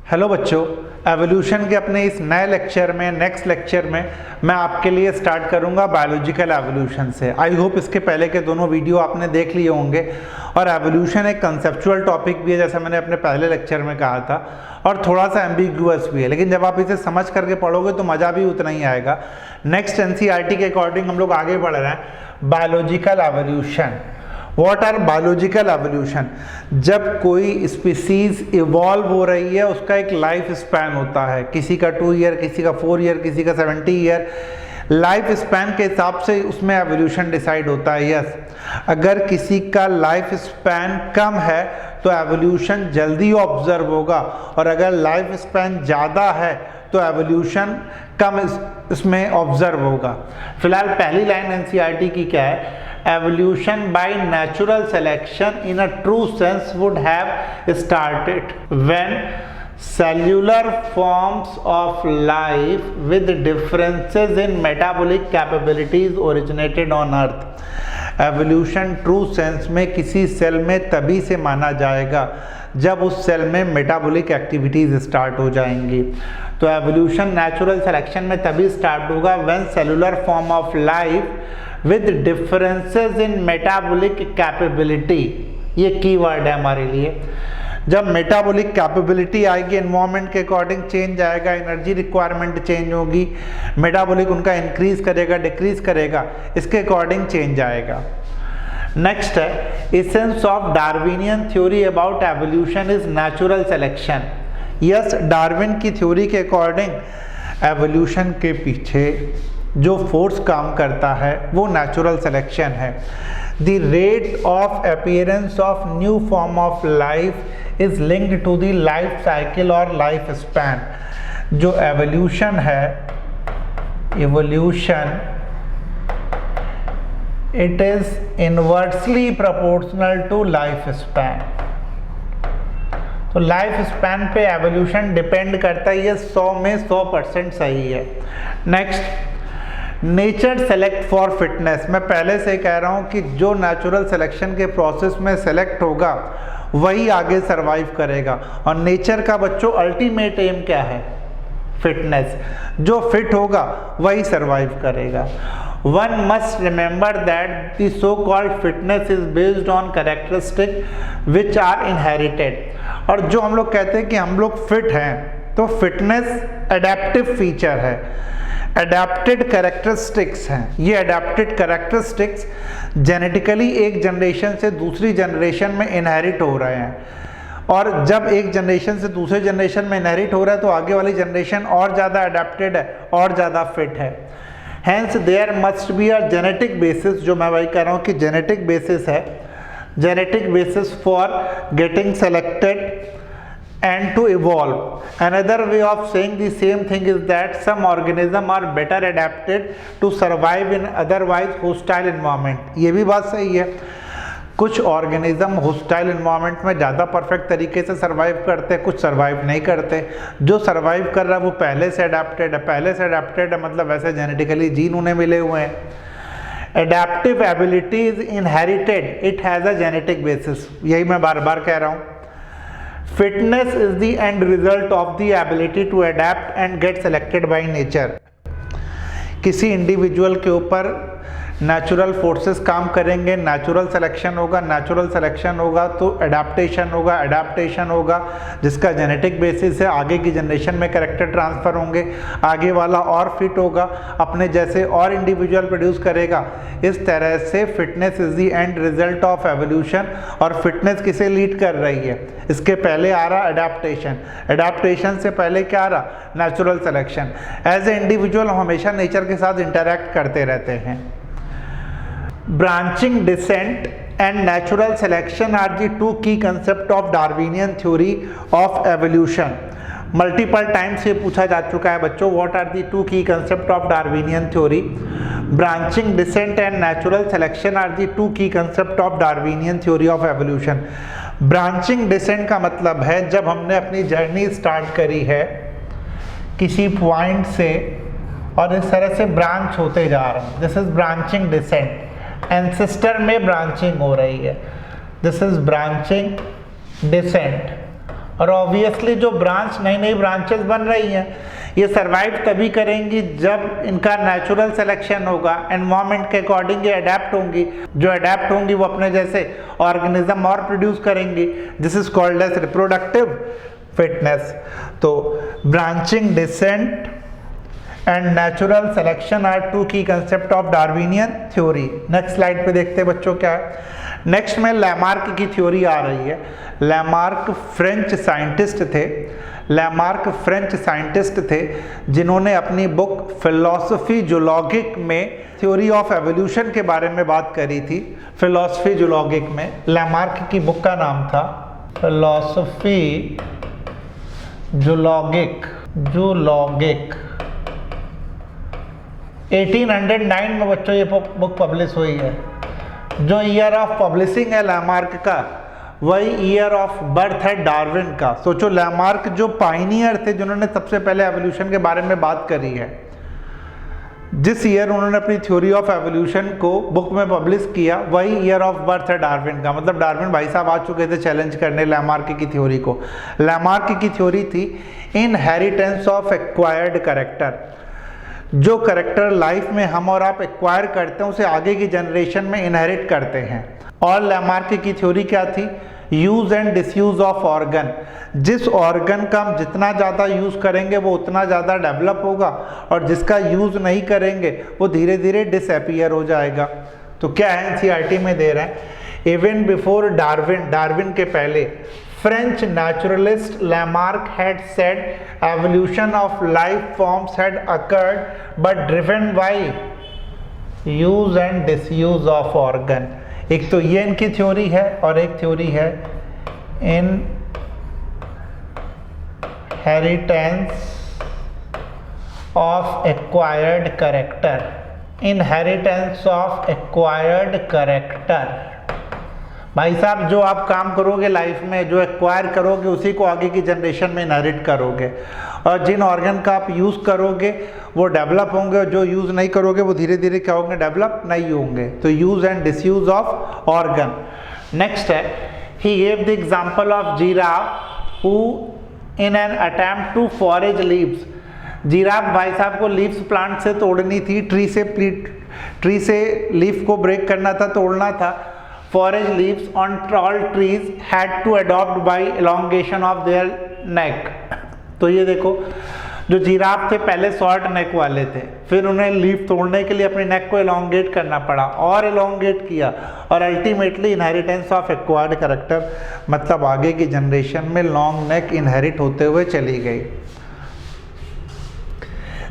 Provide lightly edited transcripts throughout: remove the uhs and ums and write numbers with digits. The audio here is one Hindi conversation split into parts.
हेलो बच्चों, एवोल्यूशन के अपने इस नए लेक्चर में नेक्स्ट लेक्चर में मैं आपके लिए स्टार्ट करूंगा बायोलॉजिकल एवोल्यूशन से। आई होप इसके पहले के दोनों वीडियो आपने देख लिए होंगे। और एवोल्यूशन एक कंसेप्चुअल टॉपिक भी है, जैसा मैंने अपने पहले लेक्चर में कहा था, और थोड़ा सा एम्बिग्यूअस भी है, लेकिन जब आप इसे समझ करके पढ़ोगे तो मज़ा भी उतना ही आएगा। नेक्स्ट एनसीईआरटी के अकॉर्डिंग हम लोग आगे बढ़ रहे हैं। Biological evolution, what are biological evolution? जब कोई स्पीसीज इवॉल्व हो रही है, उसका एक लाइफ स्पैन होता है, किसी का 2 ईयर, किसी का 4 ईयर, किसी का 70 ईयर। लाइफ स्पैन के हिसाब से उसमें एवोल्यूशन डिसाइड होता है। यस, अगर किसी का लाइफ स्पैन कम है तो एवोल्यूशन जल्दी ऑब्जर्व होगा, और अगर लाइफ स्पैन ज़्यादा है तो एवोल्यूशन कम इसमें ऑब्जर्व होगा। फिलहाल पहली लाइन एनसीईआरटी की क्या है? Evolution by natural selection in a true sense would have started when cellular forms of life with differences in metabolic capabilities originated on earth। Evolution true sense में किसी सेल में तभी से माना जाएगा जब उस सेल में मेटाबॉलिक एक्टिविटीज स्टार्ट हो जाएंगी। तो एवोल्यूशन नेचुरल सिलेक्शन में तभी स्टार्ट होगा when cellular form of life with differences in metabolic capability, ये कीवर्ड है हमारे लिए। जब मेटाबॉलिक कैपेबिलिटी आएगी, एनवायरनमेंट के अकॉर्डिंग चेंज आएगा, एनर्जी रिक्वायरमेंट चेंज होगी, मेटाबॉलिक उनका इंक्रीज करेगा डिक्रीज करेगा, इसके अकॉर्डिंग चेंज आएगा। नेक्स्ट है essence of Darwinian theory about evolution is natural selection. Yes, Darwin की थ्योरी के अकॉर्डिंग एवोल्यूशन के पीछे जो फोर्स काम करता है वो नेचुरल सिलेक्शन है। The rate of appearance of new form of life is linked to the life cycle और लाइफ स्पैन। जो एवोल्यूशन है, evolution it is inversely proportional to life span. तो लाइफ स्पैन पे एवोल्यूशन डिपेंड करता है, ये 100 में 100% सही है। Next, nature select for fitness. मैं पहले से कह रहा हूँ कि जो नेचुरल सिलेक्शन के प्रोसेस में सेलेक्ट होगा वही आगे सरवाइव करेगा, और नेचर का बच्चों अल्टीमेट एम क्या है? फिटनेस। जो फिट होगा वही सरवाइव करेगा। One must remember that the so-called fitness is based on characteristics which are inherited। और जो हम लोग कहते हैं कि हम लोग फिट हैं, तो फिटनेस एडेप्टिव फीचर है, एडेप्टेड कैरेक्टरिस्टिक्स हैं। ये एडेप्टेड कैरेक्टरिस्टिक्स जेनेटिकली एक जनरेशन से दूसरी जनरेशन में इनहेरिट हो रहे हैं, और जब एक जनरेशन से दूसरे जनरेशन में इनहेरिट हो रहा है तो आगे वाली जनरेशन और ज़्यादा एडेप्टेड है और ज़्यादा फिट है। Hence there must be a genetic basis, जो मैं वही कह रहा हूँ कि जेनेटिक बेसिस है, genetic basis for getting selected and to evolve। Another way of saying the same thing is that some organisms are better adapted to survive in otherwise hostile environment। ये भी बात सही है, कुछ ऑर्गेनिज्म हॉस्टाइल इन्वायरमेंट में ज़्यादा परफेक्ट तरीके से सर्वाइव करते हैं, कुछ सर्वाइव नहीं करते। जो सर्वाइव कर रहा है वो पहले से अडेप्टेड है, पहले से अडेप्टेड है मतलब वैसे जेनेटिकली जीन उन्हें मिले हुए हैं। Adaptive ability is inherited, it has a genetic basis. यही मैं बार बार कह रहा हूँ। Fitness is the end result of the ability to adapt and get selected by nature. किसी इंडिविजुअल के ऊपर नेचुरल फोर्सेस काम करेंगे, नेचुरल सिलेक्शन होगा, नेचुरल सिलेक्शन होगा तो एडाप्टेशन होगा, एडाप्टेशन होगा जिसका जेनेटिक बेसिस है, आगे की जनरेशन में कैरेक्टर ट्रांसफ़र होंगे, आगे वाला और फिट होगा, अपने जैसे और इंडिविजुअल प्रोड्यूस करेगा। इस तरह से fitness is the end result of evolution. और फिटनेस किसे लीड कर रही है? इसके पहले आ रहा एडाप्टेशन, एडाप्टेशन से पहले क्या आ रहा? Natural selection. As a individual हम हमेशा नेचर के साथ इंटरैक्ट करते रहते हैं। Branching descent and natural selection are the two key concepts of Darwinian theory of evolution। Multiple times ये पूछा जा चुका है बच्चों, what are the two key concepts of Darwinian theory? Branching descent and natural selection are the two key concepts of Darwinian theory of evolution। Branching descent का मतलब है जब हमने अपनी जर्नी स्टार्ट करी है किसी पॉइंट से और इस तरह से ब्रांच होते जा रहे हैं, this is branching descent. Ancestor में ब्रांचिंग हो रही है, दिस इज ब्रांचिंग डिसेंट। और ऑब्वियसली जो ब्रांच नई नई ब्रांचेस बन रही हैं ये सरवाइव तभी करेंगी जब इनका नेचुरल सिलेक्शन होगा, एनवायरनमेंट के अकॉर्डिंग ये अडेप्ट होंगी, जो अडेप्ट होंगी वो अपने जैसे ऑर्गेनिज्म और प्रोड्यूस करेंगी, this is called as reproductive fitness. तो branching, descent and natural selection are two key concept of Darwinian theory. Next slide पे देखते हैं बच्चों क्या है। नेक्स्ट में लैमार्क की थ्योरी आ रही है। लैमार्क फ्रेंच साइंटिस्ट थे, लैमार्क फ्रेंच साइंटिस्ट थे जिन्होंने अपनी बुक फिलॉसफी जूलॉगिक में थ्योरी ऑफ एवोल्यूशन के बारे में बात करी थी। फिलॉसफी जूलॉगिक में लैमार्क की बुक का नाम था फिलॉसफी जूलॉगिक। 1809 में बच्चों ये बुक पब्लिश हुई है। जो ईयर ऑफ पब्लिशिंग है लैमार्क का वही ईयर ऑफ बर्थ है डार्विन का। सोचो लैमार्क जो पायनियर थे जिन्होंने सबसे पहले एवोल्यूशन के बारे में बात करी है, जिस ईयर उन्होंने अपनी थ्योरी ऑफ एवोल्यूशन को बुक में पब्लिश किया वही ईयर ऑफ बर्थ है डार्विन का। मतलब डार्विन भाई साहब आ चुके थे चैलेंज करने लैमार्क की थ्योरी को। लैमार्क की थ्योरी थी इनहेरिटेंस ऑफ एक्वायर्ड कैरेक्टर। जो कैरेक्टर लाइफ में हम और आप एक्वायर करते हैं उसे आगे की जनरेशन में इनहेरिट करते हैं। और लैमार्क की थ्योरी क्या थी? Use and disuse of organ. जिस ऑर्गन का हम जितना ज़्यादा यूज़ करेंगे वो उतना ज़्यादा डेवलप होगा और जिसका यूज़ नहीं करेंगे वो धीरे धीरे डिसअपीयर हो जाएगा। तो क्या है एनसीईआरटी में दे रहे हैं, इवन बिफोर डार्विन, डार्विन के पहले French naturalist Lamarck had said evolution of life forms had occurred but driven by use and disuse of organ। एक तो ये इनकी थ्योरी है और एक थ्योरी है inheritance of acquired character। inheritance of acquired character भाई साहब जो आप काम करोगे लाइफ में, जो एक्वायर करोगे उसी को आगे की जनरेशन में इनहेरिट करोगे। और जिन ऑर्गन का आप यूज़ करोगे वो डेवलप होंगे और जो यूज़ नहीं करोगे वो धीरे धीरे क्या होंगे, डेवलप नहीं होंगे। तो use and disuse of organ. Next है, he gave the example of giraffe who in an attempt to forage leaves. Giraffe भाई साहब को लीव्स प्लांट से तोड़नी थी, ट्री से लीफ को ब्रेक करना था, तोड़ना था। Forage leaves on tall trees had to adopt by elongation of their neck। तो ये देखो जो जिराफ थे पहले शॉर्ट नेक वाले थे, फिर उन्हें लीफ तोड़ने के लिए अपनी नेक को एलोंगेट करना पड़ा और एलोंगेट किया और ultimately inheritance of acquired character, मतलब आगे की जनरेशन में लॉन्ग नेक इनहेरिट होते हुए चली गई।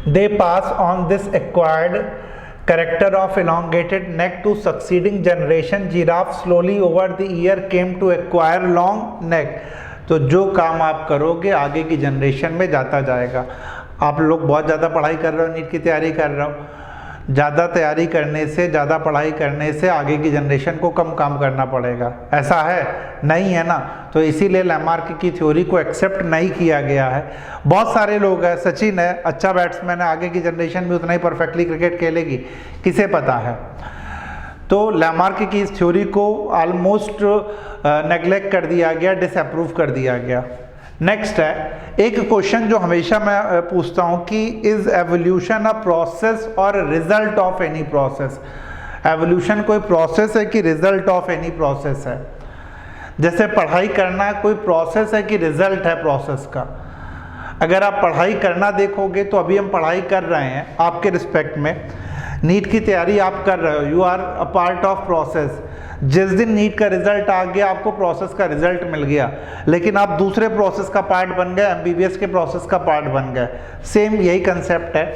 They pass on this acquired character of elongated neck to succeeding generation। giraffe slowly over the year came to acquire long neck। तो जो काम आप करोगे आगे की जनरेशन में जाता जाएगा। आप लोग बहुत ज़्यादा पढ़ाई कर रहे हो, नीट की तैयारी कर रहे हो, ज़्यादा तैयारी करने से, ज़्यादा पढ़ाई करने से आगे की जनरेशन को कम काम करना पड़ेगा, ऐसा है नहीं है ना। तो इसीलिए लैमार्क की थ्योरी को एक्सेप्ट नहीं किया गया है। बहुत सारे लोग हैं, सचिन है अच्छा बैट्समैन है, आगे की जनरेशन भी उतना ही परफेक्टली क्रिकेट खेलेगी, किसे पता है। तो लैमार्क की इस थ्योरी को ऑलमोस्ट नेग्लेक्ट कर दिया गया, डिसअप्रूव कर दिया गया। नेक्स्ट है, एक क्वेश्चन जो हमेशा मैं पूछता हूँ कि इज एवोल्यूशन अ प्रोसेस और result of any process. Evolution कोई प्रोसेस है कि रिजल्ट ऑफ एनी प्रोसेस है। जैसे पढ़ाई करना कोई प्रोसेस है कि रिजल्ट है प्रोसेस का। अगर आप पढ़ाई करना देखोगे तो अभी हम पढ़ाई कर रहे हैं आपके रिस्पेक्ट में, नीट की तैयारी आप कर रहे हो, you are a part of process. जिस दिन नीट का रिजल्ट आ गया आपको प्रोसेस का रिजल्ट मिल गया, लेकिन आप दूसरे प्रोसेस का पार्ट बन गए, एमबीबीएस के प्रोसेस का पार्ट बन गए। सेम यही कंसेप्ट है।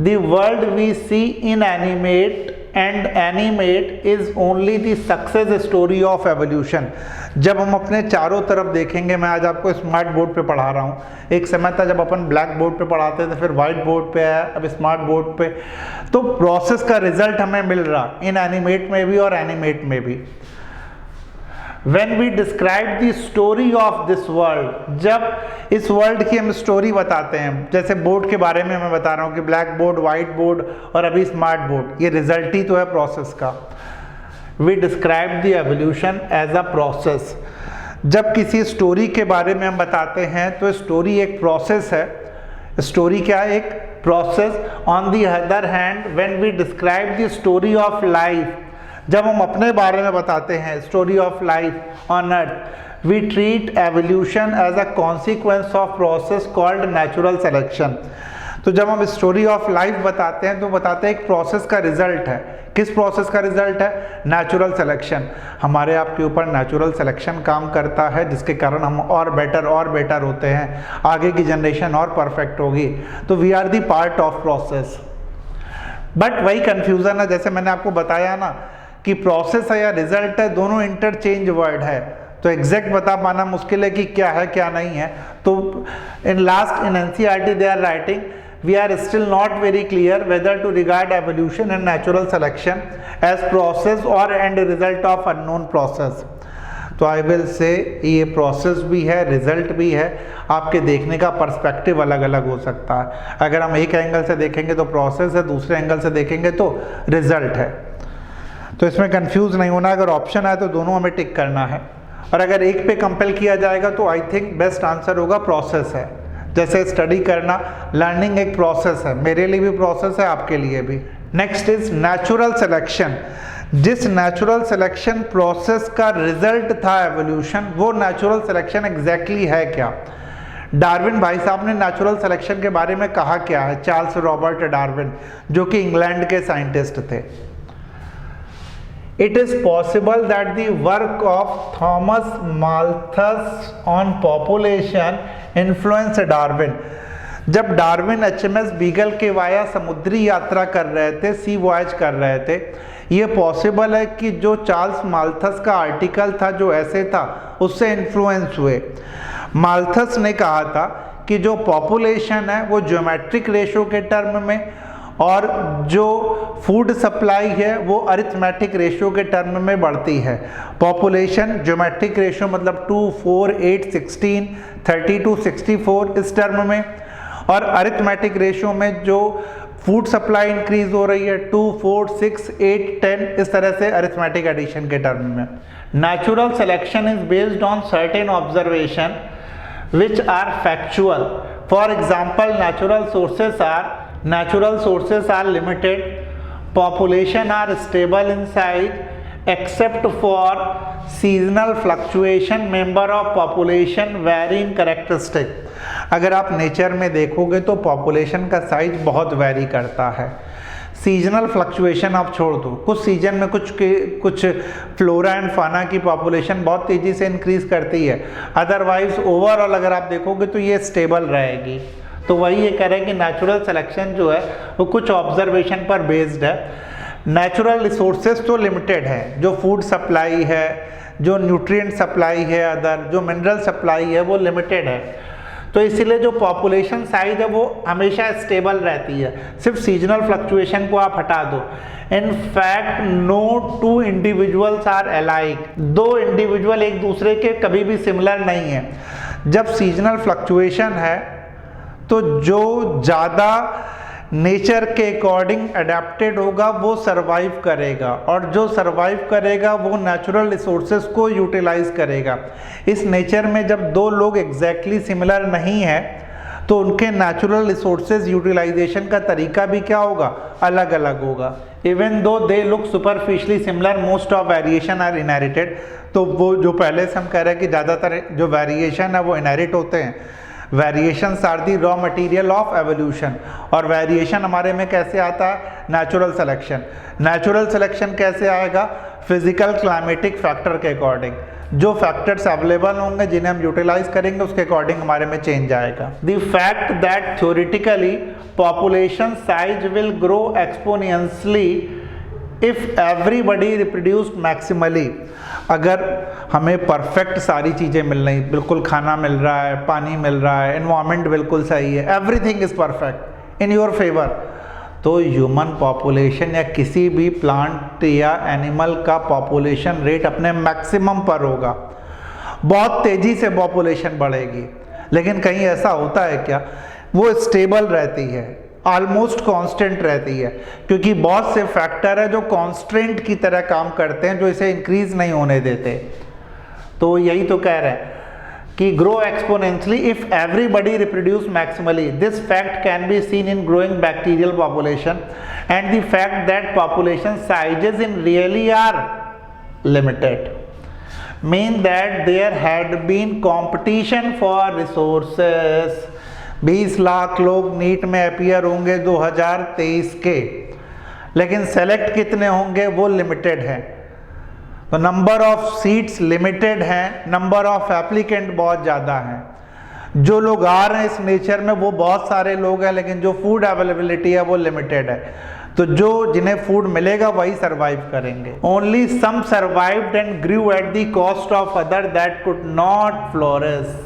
The world we see in animate and animate is only the success story of evolution. जब हम अपने चारों तरफ देखेंगे, मैं आज आपको स्मार्ट बोर्ड पे पढ़ा रहा हूँ, एक समय था जब अपन ब्लैक बोर्ड पे पढ़ाते थे, फिर वाइट बोर्ड पे आया, अब स्मार्ट बोर्ड पे। तो प्रोसेस का रिजल्ट हमें मिल रहा इन एनिमेट में भी और एनिमेट में भी। When we describe the story of this world, जब इस वर्ल्ड की हम स्टोरी बताते हैं, जैसे बोर्ड के बारे में मैं बता रहा हूँ कि ब्लैक बोर्ड, वाइट बोर्ड और अभी स्मार्ट बोर्ड, ये रिजल्ट ही तो है प्रोसेस का। We describe the evolution as a process। जब किसी स्टोरी के बारे में हम बताते हैं तो स्टोरी एक प्रोसेस है। स्टोरी क्या है? एक process. On the other hand when we describe the story of life, जब हम अपने बारे में बताते हैं story of life on earth, we treat evolution as a consequence of process called natural selection. तो जब हम स्टोरी ऑफ लाइफ बताते हैं तो बताते हैं एक प्रोसेस का रिजल्ट है। किस प्रोसेस का रिजल्ट है? Natural selection. हमारे आपके ऊपर नेचुरल सिलेक्शन काम करता है, जिसके कारण हम और बेटर होते हैं, आगे की जनरेशन और परफेक्ट होगी। तो we are the part of process. But वही कंफ्यूजन है, जैसे मैंने आपको बताया ना कि प्रोसेस है या रिजल्ट है, दोनों इंटरचेंज वर्ड है, तो एग्जैक्ट बता पाना मुश्किल है कि क्या है क्या नहीं है। तो in NCERT they are writing, we are still not very clear whether to regard evolution and natural selection as process or and result of unknown process। तो आई विल से ये प्रोसेस भी है, रिजल्ट भी है, आपके देखने का पर्सपेक्टिव अलग अलग हो सकता है। अगर हम एक एंगल से देखेंगे तो प्रोसेस है, दूसरे एंगल से देखेंगे तो रिजल्ट है। तो इसमें कंफ्यूज नहीं होना, अगर ऑप्शन आए तो दोनों हमें टिक करना है, और अगर एक पे कंपेल किया जाएगा तो आई थिंक बेस्ट आंसर होगा प्रोसेस है। जैसे स्टडी करना, लर्निंग एक प्रोसेस है, मेरे लिए भी प्रोसेस है, आपके लिए भी। Next is natural selection. जिस नेचुरल सिलेक्शन प्रोसेस का रिजल्ट था एवोल्यूशन, वो नेचुरल सिलेक्शन एग्जैक्टली है क्या? डार्विन भाई साहब ने नेचुरल सिलेक्शन के बारे में कहा क्या है? चार्ल्स रॉबर्ट डार्विन, जो कि इंग्लैंड के साइंटिस्ट थे। It is possible that the work of Thomas Malthus on population influenced Darwin। जब डार्विन HMS बीगल के वाया समुद्री यात्रा कर रहे थे, सी वॉयज कर रहे थे, ये पॉसिबल है कि जो चार्ल्स माल्थस का आर्टिकल था, जो ऐसे था, उससे इन्फ्लुएंस हुए। माल्थस ने कहा था कि जो पॉपुलेशन है वो ज्योमेट्रिक रेशो के टर्म में, और जो फूड सप्लाई है वो अरिथमेटिक रेशियो के टर्म में बढ़ती है। पॉपुलेशन ज्योमेट्रिक रेशियो मतलब 2, 4, 8, 16, 32, 64 इस टर्म में, और अरिथमेटिक रेशियो में जो फूड सप्लाई इंक्रीज हो रही है 2, 4, 6, 8, 10 इस तरह से अरिथमेटिक एडिशन के टर्म में। Natural selection is based on certain observation which are factual. For example, natural sources are limited, population are stable in size except for seasonal fluctuation, member of population vary in characteristic। अगर आप नेचर में देखोगे तो पॉपुलेशन का साइज बहुत वेरी करता है। सीजनल फ्लक्चुएशन आप छोड़ दो, कुछ सीजन में कुछ फ्लोरा एंड फाना की पॉपुलेशन बहुत तेज़ी से इंक्रीज करती है, अदरवाइज ओवरऑल अगर आप देखोगे तो ये स्टेबल रहेगी। तो वही ये कह रहे हैं कि नेचुरल सिलेक्शन जो है वो कुछ ऑब्जर्वेशन पर बेस्ड है। नेचुरल रिसोर्सेज तो लिमिटेड है, जो फूड सप्लाई है, जो न्यूट्रिएंट सप्लाई है, अदर जो मिनरल सप्लाई है वो लिमिटेड है। तो इसीलिए जो पॉपुलेशन साइज है वो हमेशा स्टेबल रहती है, सिर्फ सीजनल फ्लक्चुएशन को आप हटा दो। In fact no two individuals are alike. दो इंडिविजुअल एक दूसरे के कभी भी सिमिलर नहीं है। जब सीजनल फ्लक्चुएशन है तो जो ज़्यादा नेचर के अकॉर्डिंग अडेप्टेड होगा वो सरवाइव करेगा, और जो सरवाइव करेगा वो नेचुरल रिसोर्सेज को यूटिलाइज करेगा। इस नेचर में जब दो लोग एग्जैक्टली सिमिलर नहीं है तो उनके नेचुरल रिसोर्सेज यूटिलाइजेशन का तरीका भी क्या होगा? अलग अलग होगा। Even though they look superficially similar, most of variation are inherited. तो वो जो पहले से हम कह रहे हैं कि ज़्यादातर जो वेरिएशन है वो इनहेरिट होते हैं। Variations are the raw material of evolution. और वेरिएशन हमारे में कैसे आता है? Natural selection. नेचुरल सिलेक्शन कैसे आएगा? फिजिकल क्लाइमेटिक फैक्टर के अकॉर्डिंग। जो फैक्टर्स अवेलेबल होंगे जिन्हें हम यूटिलाइज करेंगे उसके अकॉर्डिंग हमारे में चेंज आएगा। The fact that theoretically population size will grow exponentially if everybody reproduced maximally. अगर हमें परफेक्ट सारी चीज़ें मिल रही, बिल्कुल खाना मिल रहा है, पानी मिल रहा है, एनवायरनमेंट बिल्कुल सही है, everything is perfect in your favour, तो ह्यूमन पॉपुलेशन या किसी भी प्लांट या एनिमल का पॉपुलेशन रेट अपने मैक्सिमम पर होगा। बहुत तेज़ी से पॉपुलेशन बढ़ेगी, लेकिन कहीं ऐसा होता है क्या? वो स्टेबल रहती है, ऑलमोस्ट कांस्टेंट रहती है, क्योंकि बहुत से फैक्टर है जो कांस्टेंट की तरह काम करते हैं, जो इसे इंक्रीज नहीं होने देते। तो यही तो कह रहे हैं कि grow exponentially if everybody reproduce maximally. This fact can be seen in growing bacterial population and the fact that population sizes in really are limited. Mean that there had been competition for resources. 20 lakh लोग नीट में अपीयर होंगे 2023 के, लेकिन सेलेक्ट कितने होंगे वो लिमिटेड है। तो नंबर ऑफ सीट्स लिमिटेड हैं, नंबर ऑफ एप्लीकेंट बहुत ज़्यादा हैं। जो लोग आ रहे हैं इस नेचर में वो बहुत सारे लोग हैं, लेकिन जो फूड अवेलेबिलिटी है वो लिमिटेड है। तो जो जिन्हें फूड मिलेगा वही सरवाइव करेंगे। Only some survived and grew at the cost of other that could not flourish.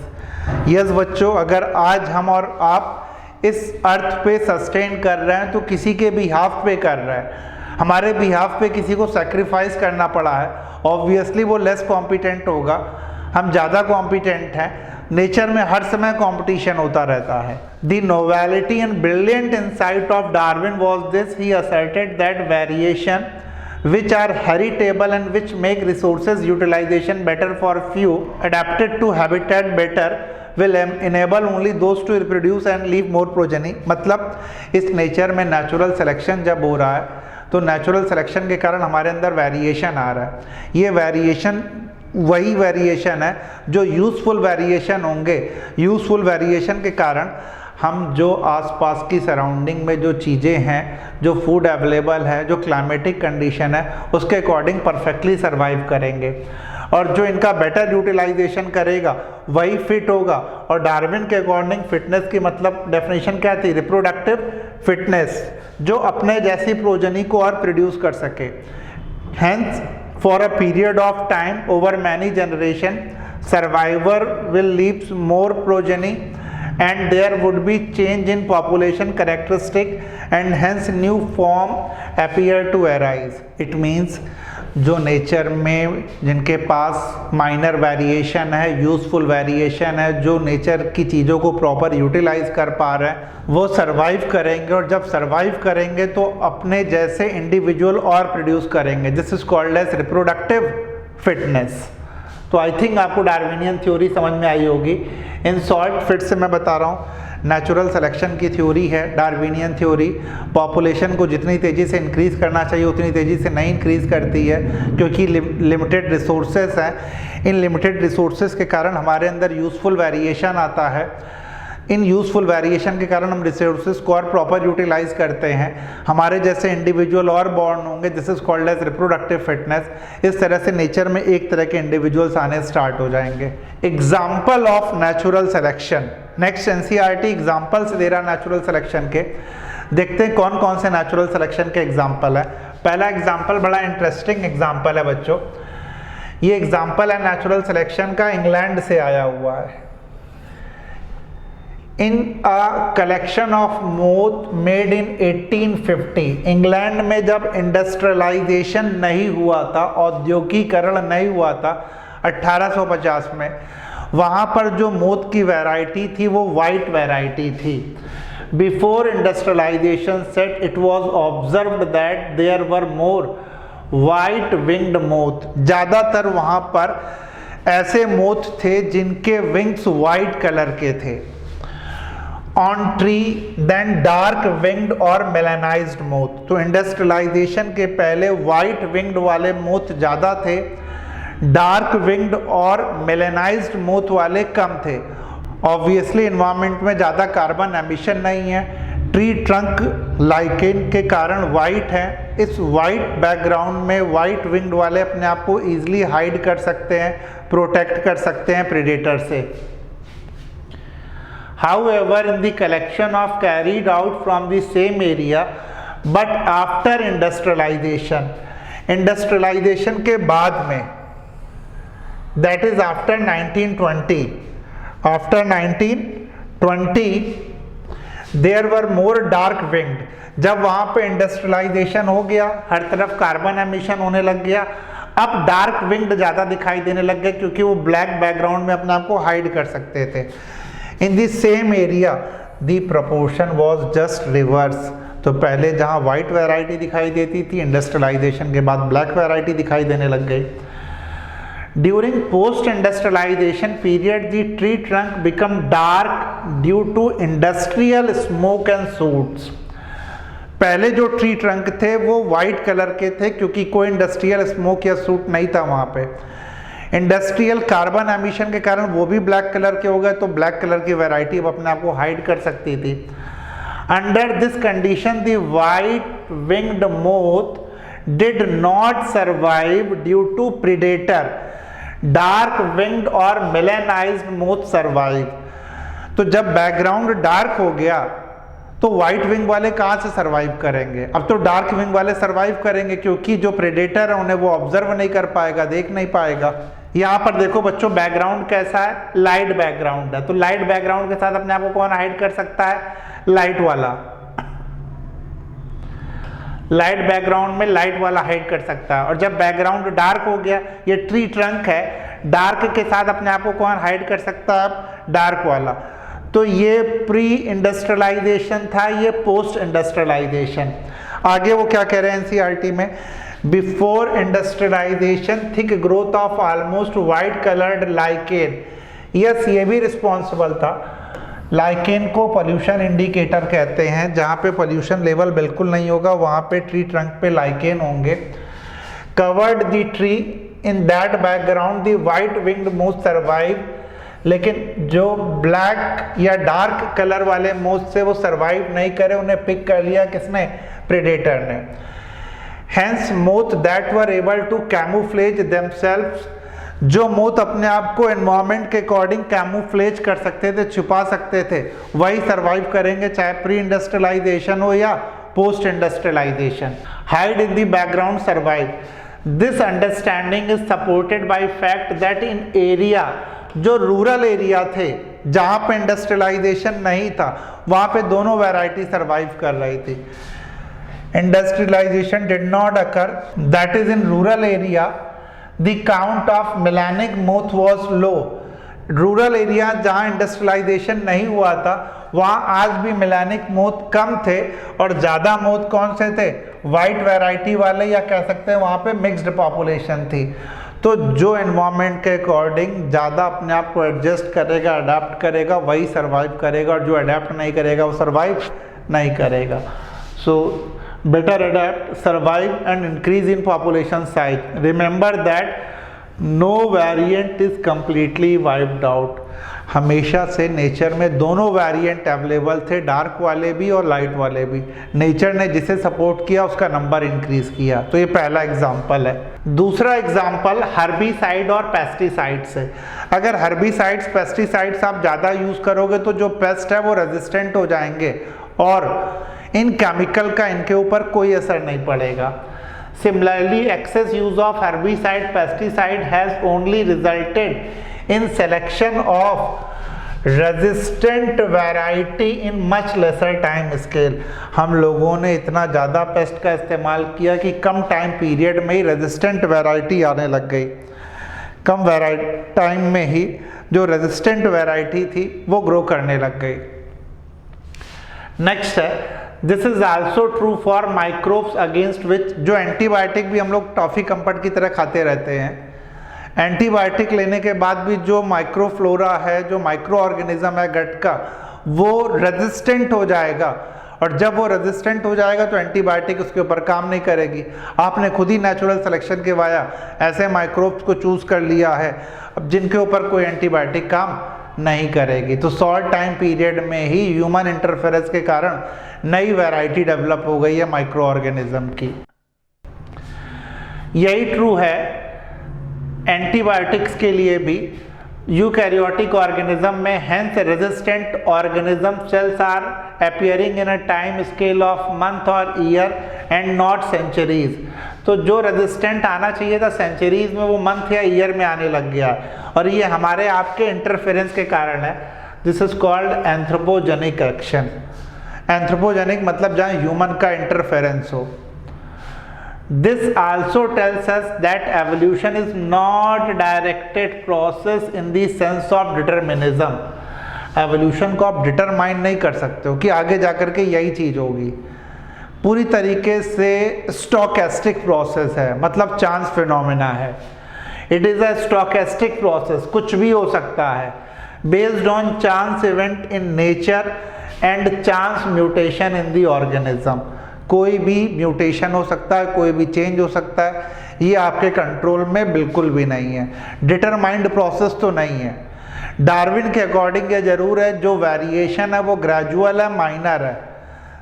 Yes बच्चों, अगर आज हम और आप इस अर्थ पे सस्टेन कर रहे हैं तो किसी के बिहाफ पे कर रहे हैं। हमारे बिहाफ पे किसी को सैक्रिफाइस करना पड़ा है, ऑब्वियसली वो लेस कॉम्पिटेंट होगा, हम ज़्यादा कॉम्पिटेंट हैं। नेचर में हर समय कंपटीशन होता रहता है। The novelty and brilliant insight of Darwin was this, he asserted that variation which are heritable and which make resources utilization better for few, adapted to habitat better, will enable only those to reproduce and leave more progeny। मतलब इस नेचर में नेचुरल सिलेक्शन जब हो रहा है तो नेचुरल सिलेक्शन के कारण हमारे अंदर वेरिएशन आ रहा है। ये वेरिएशन वही वेरिएशन है जो यूज़फुल वेरिएशन होंगे। यूज़फुल वेरिएशन के कारण हम जो आसपास की सराउंडिंग में जो चीज़ें हैं, जो फूड अवेलेबल है, जो क्लाइमेटिक कंडीशन है, उसके अकॉर्डिंग परफेक्टली सर्वाइव करेंगे। और जो इनका बेटर यूटिलाइजेशन करेगा वही फिट होगा। और डार्विन के अकॉर्डिंग फिटनेस की मतलब डेफिनेशन क्या थी? रिप्रोडक्टिव फिटनेस, जो अपने जैसी प्रोजनी को और प्रोड्यूस कर सके। Hence for a period of time over many generation survivor will leaves more progeny and there would be change in population characteristic and hence new form appear to arise। It means जो नेचर में जिनके पास माइनर वेरिएशन है, यूज़फुल वेरिएशन है, जो नेचर की चीज़ों को प्रॉपर यूटिलाइज कर पा रहे हैं, वो सर्वाइव करेंगे। और जब सर्वाइव करेंगे तो अपने जैसे इंडिविजुअल और प्रोड्यूस करेंगे। This is called as reproductive fitness. तो आई थिंक आपको डार्विनियन थ्योरी समझ में आई होगी। इन शॉर्ट फिर से मैं बता रहा हूँ, नेचुरल सिलेक्शन की थ्योरी है डार्विनियन थ्योरी। पॉपुलेशन को जितनी तेज़ी से इंक्रीज़ करना चाहिए उतनी तेज़ी से नहीं इंक्रीज़ करती है, क्योंकि लिमिटेड रिसोर्सेस हैं। इन लिमिटेड रिसोर्सेस के कारण हमारे अंदर यूज़फुल वेरिएशन आता है। इन यूज़फुल वेरिएशन के कारण हम रिसोर्सेज को और प्रॉपर यूटिलाइज करते हैं। हमारे जैसे इंडिविजुअल और बॉर्न होंगे। This is called as reproductive fitness. इस तरह से नेचर में एक तरह के इंडिविजुअल्स आने स्टार्ट हो जाएंगे। Example of natural selection. Next NCERT examples दे रहा नेचुरल सिलेक्शन के। देखते हैं कौन कौन से नेचुरल सिलेक्शन के एग्जाम्पल है। पहला एग्जाम्पल बड़ा इंटरेस्टिंग एग्जाम्पल है बच्चों। ये एग्जाम्पल है नेचुरल सिलेक्शन का, इंग्लैंड से आया हुआ है। In a collection of moth made in 1850, England में जब इंडस्ट्रियलाइजेशन नहीं हुआ था, औद्योगिकरण नहीं हुआ था 1850 में, वहाँ पर जो मोथ की वैरायटी थी वो वाइट वैरायटी थी। Before industrialisation set it was observed that there were more white winged moth. ज़्यादातर वहाँ पर ऐसे मोथ थे जिनके विंग्स वाइट कलर के थे on tree than dark winged और मेलानाइज्ड मोथ। तो इंडस्ट्रियलाइजेशन के पहले वाइट विंग्ड वाले मोथ ज़्यादा थे, डार्क विंग्ड और मेलानाइज्ड मोथ वाले कम थे। ऑब्वियसली इन्वायरमेंट में ज़्यादा कार्बन एमिशन नहीं है, ट्री ट्रंक लाइकेन के कारण वाइट है। इस वाइट बैकग्राउंड में वाइट विंग्ड वाले अपने आप को ईजिली हाइड कर सकते हैं, प्रोटेक्ट कर सकते हैं प्रेडेटर से। However, in the collection of carried out from the same area, but after industrialization, industrialization के बाद में, that is after 1920, after 1920, there were more dark winged। जब वहाँ पे इंडस्ट्रियलाइजेशन हो गया, हर तरफ कार्बन एमिशन होने लग गया, अब डार्क विंग्ड ज़्यादा दिखाई देने लग गए, क्योंकि वो ब्लैक बैकग्राउंड में अपने आप को हाइड कर सकते थे। In the same area the proportion was just reverse. तो पहले जहाँ वाइट वैरायटी दिखाई देती थी, इंडस्ट्रियलाइजेशन के बाद ब्लैक वैरायटी दिखाई देने लग गई। During post industrialisation period the tree trunk become dark due to industrial smoke and soots. पहले जो ट्री ट्रंक थे वो वाइट कलर के थे क्योंकि कोई इंडस्ट्रियल स्मोक या सूट नहीं था वहाँ पे। इंडस्ट्रियल कार्बन एमिशन के कारण वो भी ब्लैक कलर के हो गए, तो ब्लैक कलर की वैरायटी अब अपने आप को हाइड कर सकती थी। Under this condition the white winged moth did not survive due to predator, dark winged और मेलेनाइज्ड मोथ सर्वाइव। तो जब बैकग्राउंड डार्क हो गया तो व्हाइट विंग वाले कहाँ से सरवाइव करेंगे? अब तो डार्क विंग वाले सरवाइव करेंगे क्योंकि जो प्रेडेटर है उन्हें वो ऑब्जर्व नहीं कर पाएगा, देख नहीं पाएगा। यहाँ पर देखो बच्चों बैकग्राउंड कैसा है, लाइट बैकग्राउंड है, तो लाइट बैकग्राउंड के साथ अपने आप को कौन हाइड कर सकता है? लाइट वाला। लाइट बैकग्राउंड में लाइट वाला हाइड कर सकता है। और जब बैकग्राउंड डार्क हो गया, ये ट्री ट्रंक है, डार्क के साथ अपने आप को कौन हाइड कर सकता है? अब डार्क वाला। तो ये प्री इंडस्ट्रियलाइजेशन था, ये पोस्ट इंडस्ट्रियलाइजेशन। आगे वो क्या कह रहे हैं एनसीईआरटी में, before industrialisation thick growth of almost white coloured lichen. Yes, ये भी रिस्पॉन्सिबल था। लाइकेन को पोल्यूशन इंडिकेटर कहते हैं, जहाँ पे पोल्यूशन लेवल बिल्कुल नहीं होगा वहाँ पे ट्री ट्रंक पे लाइकेन होंगे। Covered the tree in that background the white winged moth survive, लेकिन जो ब्लैक या डार्क कलर वाले मोथ से वो सर्वाइव नहीं करे, उन्हें पिक कर लिया किसने? प्रेडेटर ने। Hence moth that were able to camouflage themselves, जो मोथ अपने आप को एनवायरमेंट के अकॉर्डिंग कैमोफ्लेज कर सकते थे, छुपा सकते थे, वही सर्वाइव करेंगे, चाहे प्री इंडस्ट्रियलाइजेशन हो या post industrialisation. Hide in the background survive. This understanding is supported by fact that in area, जो रूरल एरिया थे जहाँ पे इंडस्ट्रियलाइजेशन नहीं था, वहाँ पे दोनों वैरायटी सर्वाइव कर रही थी। Industrialisation did not occur, that is in rural area the count of melanic moth was low. Rural area जहाँ इंडस्ट्रियलाइजेशन नहीं हुआ था वहाँ आज भी मेलानिक मोथ कम थे, और ज़्यादा मोथ कौन से थे? वाइट वैरायटी वाले, या कह सकते हैं वहाँ पे मिक्स्ड पॉपुलेशन थी। तो जो एनवायरनमेंट के अकॉर्डिंग ज़्यादा अपने आप को एडजस्ट करेगा, अडाप्ट करेगा, वही सर्वाइव करेगा, और जो अडाप्ट नहीं करेगा वो सर्वाइव नहीं करेगा। सो better adapt, survive and increase in population size. Remember that no variant is completely wiped out. हमेशा से नेचर में दोनों वेरिएंट अवेलेबल थे, डार्क वाले भी और लाइट वाले भी। नेचर ने जिसे सपोर्ट किया उसका नंबर इंक्रीज किया। तो ये पहला एग्जाम्पल है। दूसरा एग्जाम्पल हर्बिसाइड और पेस्टिसाइड से। अगर हर्बिसाइड्स पेस्टिसाइड्स आप ज़्यादा यूज़ करोगे तो जो पेस्ट है वो रेजिस्टेंट हो जाएंगे, और इन केमिकल का इनके ऊपर कोई असर नहीं पड़ेगा। Similarly excess use of herbicide pesticide has only resulted in selection of resistant variety in much lesser time scale. हम लोगों ने इतना ज़्यादा पेस्ट का इस्तेमाल किया कि कम टाइम पीरियड में ही रेजिस्टेंट वैरायटी आने लग गई। कम टाइम में ही जो रेजिस्टेंट वैरायटी थी वो ग्रो करने लग गई। नेक्स्ट है, this is also true for microbes against which, जो एंटीबायोटिक भी हम लोग टॉफी कंपट की तरह खाते रहते हैं, एंटीबायोटिक लेने के बाद भी जो माइक्रोफ्लोरा है, जो माइक्रो ऑर्गेनिज्म है गट का, वो रेजिस्टेंट हो जाएगा, और जब वो रेजिस्टेंट हो जाएगा तो एंटीबायोटिक उसके ऊपर काम नहीं करेगी। आपने खुद ही नेचुरल सिलेक्शन के वाया ऐसे माइक्रोब्स को चूज कर लिया है अब जिनके ऊपर कोई एंटीबायोटिक काम नहीं करेगी। तो शॉर्ट टाइम पीरियड में ही ह्यूमन इंटरफेरेंस के कारण नई वैरायटी डेवलप हो गई है माइक्रो ऑर्गेनिज्म की। यही ट्रू है एंटीबायोटिक्स के लिए भी। यूकैरियोटिक ऑर्गेनिज्म में hence resistant organism cells are appearing in a time scale of month और ईयर एंड नॉट सेंचुरीज। तो जो रेजिस्टेंट आना चाहिए था सेंचुरीज में, वो मंथ या ईयर में आने लग गया, और ये हमारे आपके इंटरफेरेंस के कारण है। This is called anthropogenic action. Anthropogenic मतलब जहाँ ह्यूमन का इंटरफेरेंस हो। This also tells us that evolution is not directed process in the sense of determinism. Evolution को आप डिटरमाइन नहीं कर सकते हो कि आगे जाकर के यही चीज होगी। पूरी तरीके से स्टोकेस्टिक प्रोसेस है, मतलब चांस फिनोमेना है। It is a stochastic process, कुछ भी हो सकता है, based on chance event in nature and chance mutation in the organism. कोई भी म्यूटेशन हो सकता है, कोई भी चेंज हो सकता है, ये आपके कंट्रोल में बिल्कुल भी नहीं है, डिटरमाइंड प्रोसेस तो नहीं है। डार्विन के अकॉर्डिंग ये जरूर है, जो वेरिएशन है वो ग्रेजुअल है, माइनर है,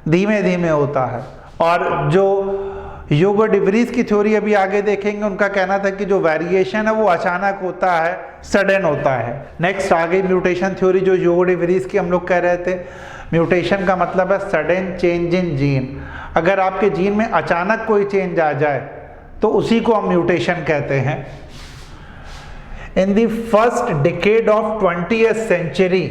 धीमे धीमे होता है। और जो ह्यूगो डिवरीज की थ्योरी अभी आगे देखेंगे, उनका कहना था कि जो वेरिएशन है वो अचानक होता है, सडन होता है। नेक्स्ट आ गई म्यूटेशन थ्योरी, जो ह्यूगो डिवरीज की हम लोग कह रहे थे। म्यूटेशन का मतलब है सडन चेंज इन जीन। अगर आपके जीन में अचानक कोई चेंज आ जाए तो उसी को हम म्यूटेशन कहते हैं। In the first decade of 20th century,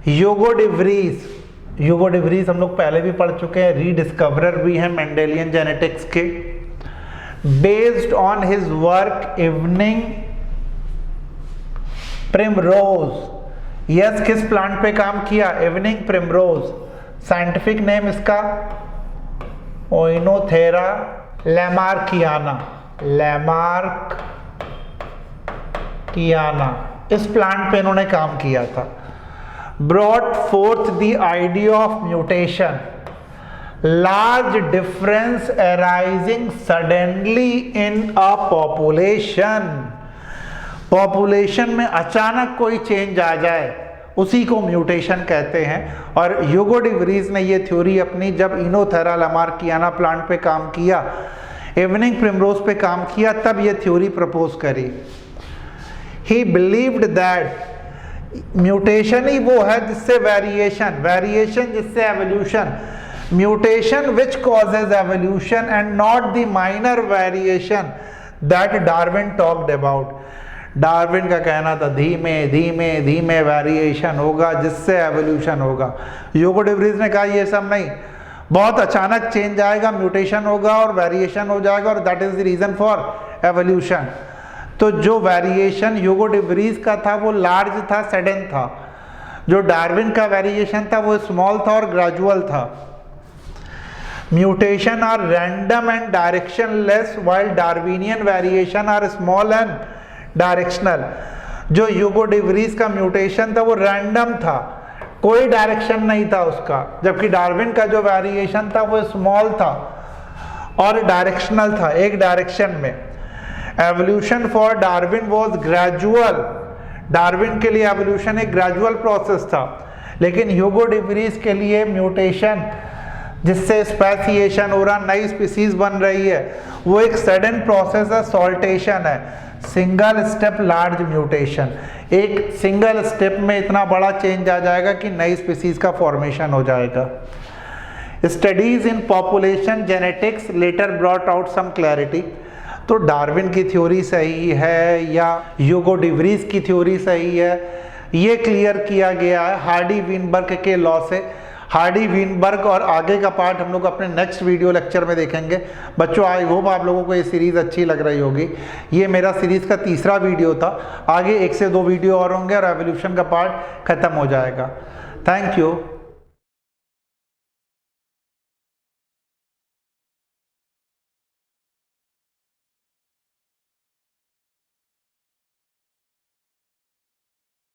Hugo de Vries हम लोग पहले भी पढ़ चुके हैं, रीडिस्कवरर भी हैं मेंडेलियन जेनेटिक्स के। Based on his work evening primrose, yes, किस प्लांट पे काम किया? Evening primrose. साइंटिफिक नेम इसका ओइनोथेरा लैमार्कियाना, इस प्लांट पे इन्होंने काम किया था। brought forth the idea of mutation, large difference arising suddenly in a population में अचानक कोई चेंज आ जाए, उसी को म्यूटेशन कहते हैं। और ह्यूगो डिवरीज ने ये थ्योरी अपनी जब इनोथेरा लैमार्कियाना प्लांट पे काम किया, इवनिंग प्रिमरोज पे काम किया, तब ये थ्योरी प्रपोज करी। ही बिलीव्ड दैट म्यूटेशन ही वो है जिससे वेरिएशन जिससे evolution, mutation which causes evolution and not the minor variation that Darwin talked about. Darwin का कहना था धीमे धीमे वेरिएशन होगा जिससे एवोल्यूशन होगा। ह्यूगो डिवरीज ने कहा ये सब नहीं, बहुत अचानक चेंज आएगा, म्यूटेशन होगा और वेरिएशन हो जाएगा, और that is the reason for evolution. तो जो वेरिएशन ह्यूगो डिवरीज का था वो लार्ज था, सडन था। जो डार्विन का वेरिएशन था वो स्मॉल था और ग्रेजुअल था। Mutation are random and directionless while Darwinian variation are small and directional. जो ह्यूगो डिवरीज का म्यूटेशन था वो रैंडम था, कोई डायरेक्शन नहीं था उसका, जबकि डार्विन का जो वेरिएशन था वो स्मॉल था और डायरेक्शनल था, एक डायरेक्शन में। Evolution for Darwin was gradual, Darwin के लिए एवोल्यूशन एक ग्रेजुअल प्रोसेस था, लेकिन ह्यूगो डिवरीज के लिए म्यूटेशन जिससे स्पेसिएशन हो रहा, नई स्पीसीज बन रही है, वो एक सडन प्रोसेस है, सॉल्टेशन है, सिंगल स्टेप लार्ज म्यूटेशन। एक सिंगल स्टेप में इतना बड़ा चेंज आ जाएगा कि नई स्पीसीज का फॉर्मेशन हो जाएगा। Studies in population genetics later brought out some clarity. तो डार्विन की थ्योरी सही है या ह्यूगो डिवरीज की थ्योरी सही है, ये क्लियर किया गया है हार्डी वीनबर्ग के लॉ से। हार्डी वीनबर्ग और आगे का पार्ट हम लोग अपने नेक्स्ट वीडियो लेक्चर में देखेंगे। बच्चों, आई होप आप लोगों को ये सीरीज़ अच्छी लग रही होगी। ये मेरा सीरीज़ का तीसरा वीडियो था, आगे 1 से 2 वीडियो और होंगे और एवोल्यूशन का पार्ट ख़त्म हो जाएगा। Thank you.